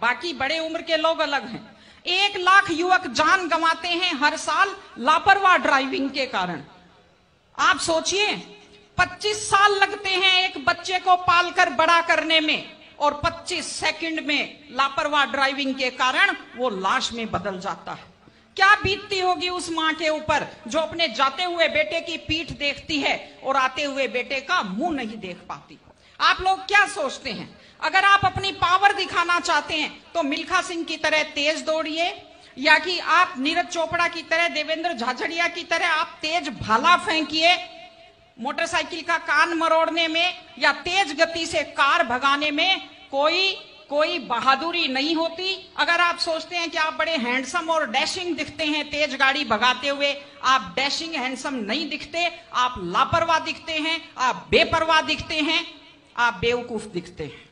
बाकी बड़े उम्र के लोग अलग हैं। 1 लाख युवक जान गंवाते हैं हर साल लापरवाह ड्राइविंग के कारण। आप सोचिए, 25 साल लगते हैं एक बच्चे को पालकर बड़ा करने में, और 25 सेकंड में लापरवाह ड्राइविंग के कारण वो लाश में बदल जाता है। क्या बीतती होगी उस मां के ऊपर जो अपने जाते हुए बेटे की पीठ देखती है और आते हुए बेटे का मुंह नहीं देख पाती। आप लोग क्या सोचते हैं, अगर आप अपनी पावर दिखाना चाहते हैं तो मिल्खा सिंह की तरह तेज दौड़िए, या कि आप नीरज चोपड़ा की तरह, देवेंद्र झाझड़िया की तरह आप तेज भाला फेंकिए मोटरसाइकिल का कान मरोड़ने में, या तेज गति से कार भगाने में कोई बहादुरी नहीं होती। अगर आप सोचते हैं कि आप बड़े हैंडसम और डैशिंग दिखते हैं तेज गाड़ी भगाते हुए, आप डैशिंग हैंडसम नहीं दिखते, आप लापरवाह दिखते हैं, आप बेपरवाह दिखते हैं, आप बेवकूफ दिखते हैं।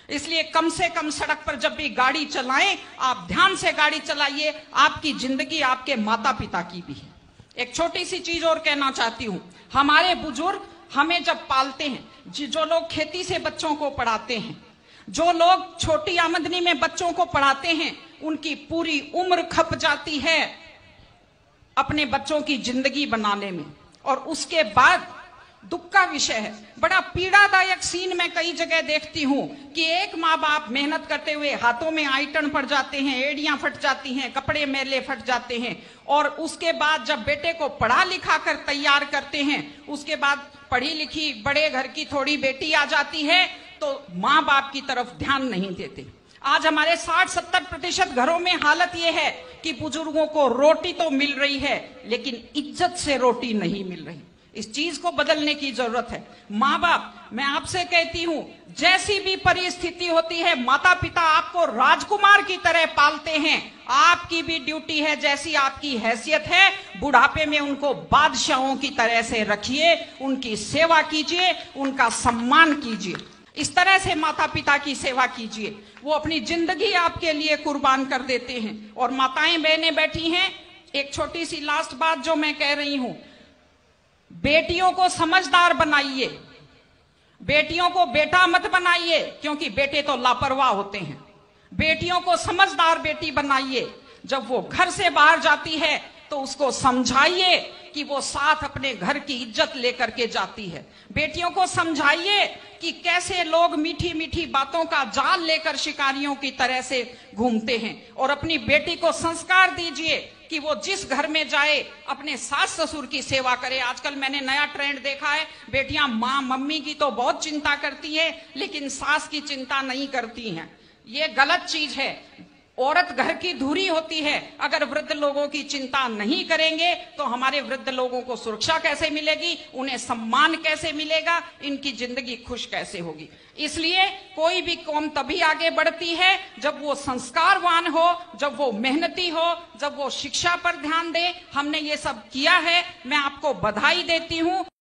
इसलिए कम से कम सड़क पर जब भी गाड़ी चलाएं, आप ध्यान से गाड़ी चलाइए। आपकी जिंदगी आपके माता पिता की भी है। एक छोटी सी चीज और कहना चाहती हूं, हमारे बुजुर्ग हमें जब पालते हैं, जो लोग खेती से बच्चों को पढ़ाते हैं, जो लोग छोटी आमदनी में बच्चों को पढ़ाते हैं, उनकी पूरी उम्र खप जाती है अपने बच्चों की जिंदगी बनाने में, और उसके बाद दुख का विषय है, बड़ा पीड़ादायक सीन मैं कई जगह देखती हूं कि एक माँ बाप मेहनत करते हुए हाथों में आइटन पड़ जाते हैं, एड़ियां फट जाती हैं, कपड़े मैले फट जाते हैं, और उसके बाद जब बेटे को पढ़ा लिखा कर तैयार करते हैं, उसके बाद पढ़ी लिखी बड़े घर की थोड़ी बेटी आ जाती है तो माँ बाप की तरफ ध्यान नहीं देते। आज हमारे 60-70% घरों में हालत यह है कि बुजुर्गों को रोटी तो मिल रही है लेकिन इज्जत से रोटी नहीं मिल रही। इस चीज को बदलने की जरूरत है। माँ बाप, मैं आपसे कहती हूं, जैसी भी परिस्थिति होती है, माता पिता आपको राजकुमार की तरह पालते हैं। आपकी भी ड्यूटी है, जैसी आपकी हैसियत है, बुढ़ापे में उनको बादशाहों की तरह से रखिए, उनकी सेवा कीजिए, उनका सम्मान कीजिए। इस तरह से माता पिता की सेवा कीजिए। वो अपनी जिंदगी आपके लिए कुर्बान कर देते हैं। और माताएं बहनें बैठी हैं, एक छोटी सी लास्ट बात जो मैं कह रही हूं, बेटियों को समझदार बनाइए, बेटियों को बेटा मत बनाइए, क्योंकि बेटे तो लापरवाह होते हैं। बेटियों को समझदार बेटी बनाइए। जब वो घर से बाहर जाती है तो उसको समझाइए कि वो साथ अपने घर की इज्जत लेकर के जाती है। बेटियों को समझाइए कि कैसे लोग मीठी मीठी बातों का जाल लेकर शिकारियों की तरह से घूमते हैं, और अपनी बेटी को संस्कार दीजिए कि वो जिस घर में जाए अपने सास ससुर की सेवा करे। आजकल मैंने नया ट्रेंड देखा है, बेटियां माँ मम्मी की तो बहुत चिंता करती है लेकिन सास की चिंता नहीं करती हैं। ये गलत चीज है। औरत घर की धुरी होती है। अगर वृद्ध लोगों की चिंता नहीं करेंगे तो हमारे वृद्ध लोगों को सुरक्षा कैसे मिलेगी, उन्हें सम्मान कैसे मिलेगा, इनकी जिंदगी खुश कैसे होगी। इसलिए कोई भी कौम तभी आगे बढ़ती है जब वो संस्कारवान हो, जब वो मेहनती हो, जब वो शिक्षा पर ध्यान दे। हमने ये सब किया है, मैं आपको बधाई देती हूं।